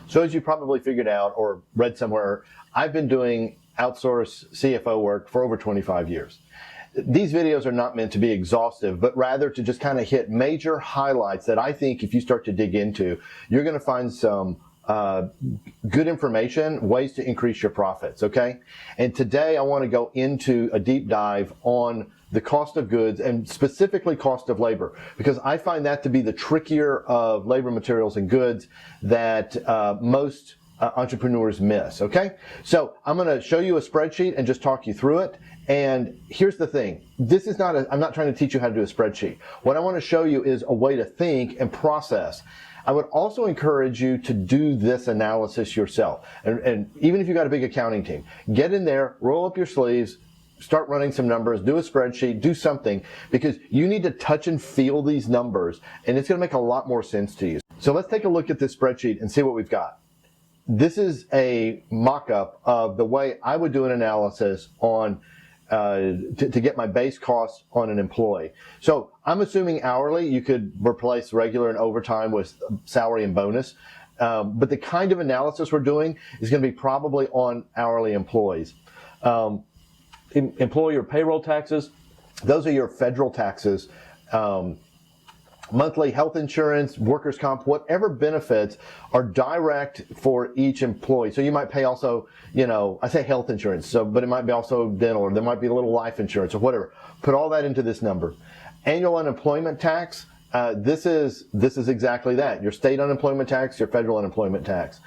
So as you probably figured out or read somewhere, I've been doing outsourced CFO work for over 25 years. These videos are not meant to be exhaustive, but rather to just kind of hit major highlights that I think if you start to dig into, you're going to find some good information, ways to increase your profits, okay? And today I want to go into a deep dive on the cost of goods and specifically cost of labor, because I find that to be the trickier of labor, materials, and goods that most entrepreneurs miss, okay? So I'm going to show you a spreadsheet and just talk you through it. And here's the thing. This is not I'm not trying to teach you how to do a spreadsheet. What I want to show you is a way to think and process. I would also encourage you to do this analysis yourself. And even if you've got a big accounting team, get in there, roll up your sleeves, start running some numbers, do a spreadsheet, do something, because you need to touch and feel these numbers, and it's going to make a lot more sense to you. So let's take a look at this spreadsheet and see what we've got. This is a mock-up of the way I would do an analysis on to get my base costs on an employee. So I'm assuming hourly. You could replace regular and overtime with salary and bonus. But the kind of analysis we're doing is going to be probably on hourly employees. Employer payroll taxes, those are your federal taxes. Monthly health insurance, workers' comp, whatever benefits are direct for each employee. So you might pay also, I say health insurance, but it might be also dental, or there might be a little life insurance or whatever. Put all that into this number. Annual unemployment tax, this is exactly that. Your state unemployment tax, your federal unemployment tax.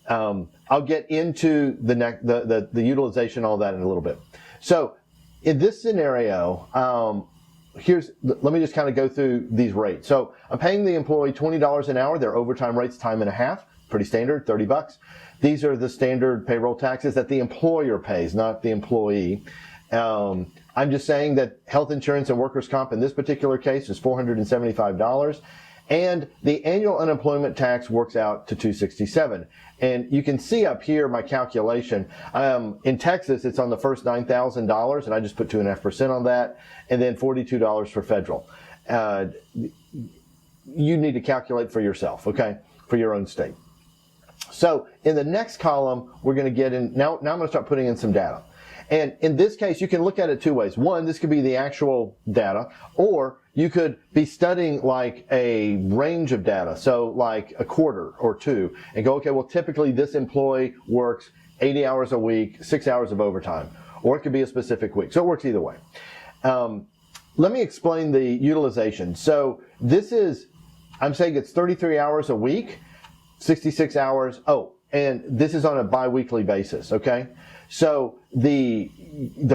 I'll get into the utilization, all that in a little bit. So in this scenario, let me just kind of go through these rates. So I'm paying the employee $20 an hour. Their overtime rate's time and a half, pretty standard, 30 bucks. These are the standard payroll taxes that the employer pays, not the employee. I'm just saying that health insurance and workers' comp in this particular case is $475. And the annual unemployment tax works out to $267. And you can see up here my calculation. In Texas, it's on the first $9,000, and I just put 2.5% on that, and then $42 for federal. You need to calculate for yourself, okay, for your own state. So in the next column, we're going to get in. Now I'm going to start putting in some data. And in this case, you can look at it two ways. One, this could be the actual data, or you could be studying like a range of data, so like a quarter or two, and go, okay, well, typically this employee works 80 hours a week, 6 hours of overtime, or it could be a specific week. So it works either way. Let me explain the utilization. So I'm saying it's 33 hours a week, 66 hours. Oh, and this is on a biweekly basis, okay? So the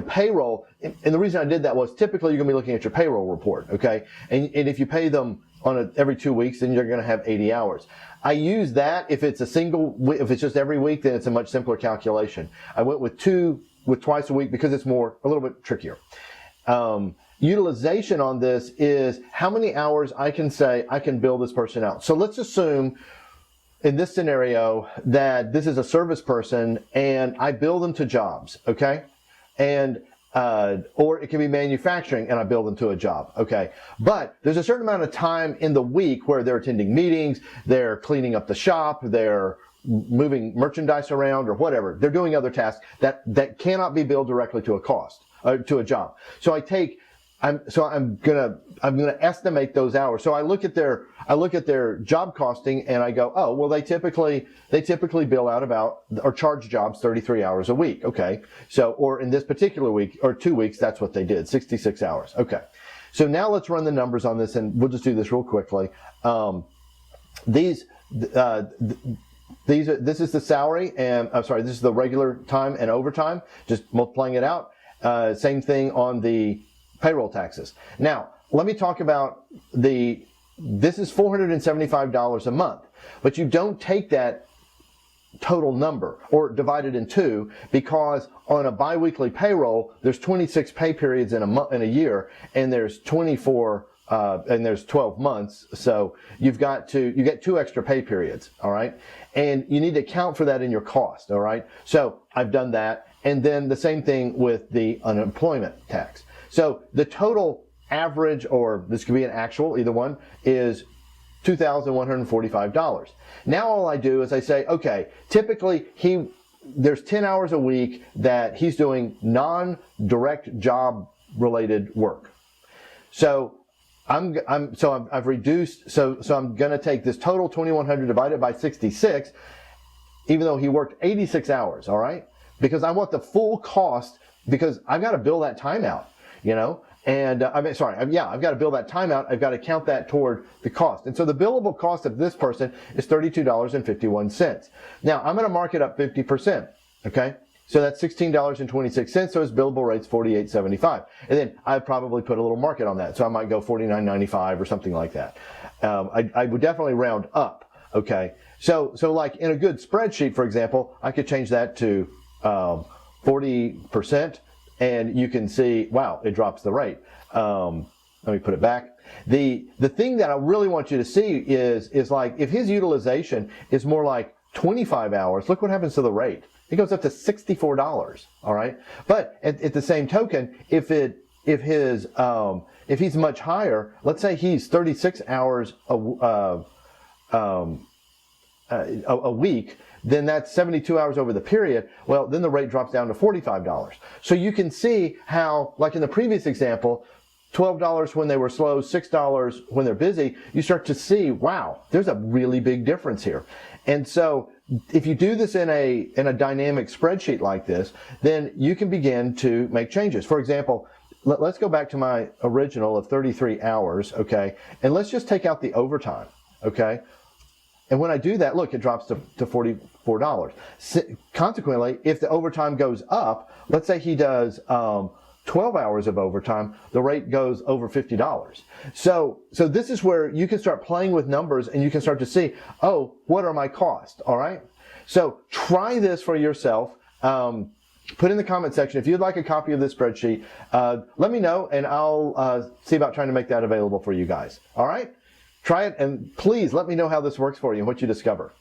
payroll, and the reason I did that was typically you're going to be looking at your payroll report, okay? And if you pay them on every 2 weeks, then you're going to have 80 hours. I use that if it's if it's just every week, then it's a much simpler calculation. I went with twice a week because it's a little bit trickier. Utilization on this is how many hours I can say I can bill this person out. So let's assume in this scenario that this is a service person and I bill them to jobs, okay? And or it can be manufacturing and I bill them to a job, okay? But there's a certain amount of time in the week where they're attending meetings, they're cleaning up the shop, they're moving merchandise around or whatever. They're doing other tasks that cannot be billed directly to a job. So I'm gonna estimate those hours. So I look at their job costing and I go, oh, well, they typically bill out about or charge jobs 33 hours a week. Okay. So, or in this particular week or 2 weeks, that's what they did, 66 hours. Okay. So now let's run the numbers on this and we'll just do this real quickly. This is the salary and this is the regular time and overtime, just multiplying it out. Same thing on the payroll taxes. Now, let me talk about this is $475 a month, but you don't take that total number or divide it in two, because on a biweekly payroll, there's 26 pay periods in a year, and there's 24 and there's 12 months. So you get 2 extra pay periods, all right? And you need to account for that in your cost, all right? So I've done that. And then the same thing with the unemployment tax. So the total average, or this could be an actual, either one, is $2,145. Now all I do is I say, okay, typically there's 10 hours a week that he's doing non-direct job related work. So I've reduced, so I'm going to take this total 2,100 divided by 66, even though he worked 86 hours, all right? Because I want the full cost, because I've got to bill that time out, you know? And I've got to bill that time out. I've got to count that toward the cost. And so the billable cost of this person is $32.51. Now I'm going to mark it up 50%. Okay. So that's $16.26. So his billable rate's $48.75. And then I probably put a little market on that. So I might go $49.95 or something like that. I would definitely round up. Okay. So like in a good spreadsheet, for example, I could change that to 40%. And you can see, wow, it drops the rate. Let me put it back. The thing that I really want you to see is like, if his utilization is more like 25 hours, look what happens to the rate. It goes up to $64, all right? But at the same token, if he's much higher, let's say he's 36 hours a week, then that's 72 hours over the period. Well, then the rate drops down to $45. So you can see how, like in the previous example, $12 when they were slow, $6 when they're busy, you start to see, wow, there's a really big difference here. And so if you do this in a dynamic spreadsheet like this, then you can begin to make changes. For example, let's go back to my original of 33 hours, okay? And let's just take out the overtime, okay? And when I do that, look, it drops to $44. Consequently, if the overtime goes up, let's say he does 12 hours of overtime, the rate goes over $50. So this is where you can start playing with numbers and you can start to see, oh, what are my costs, all right? So try this for yourself. Put in the comment section if you'd like a copy of this spreadsheet. Let me know, and I'll see about trying to make that available for you guys, all right? Try it, and please let me know how this works for you and what you discover.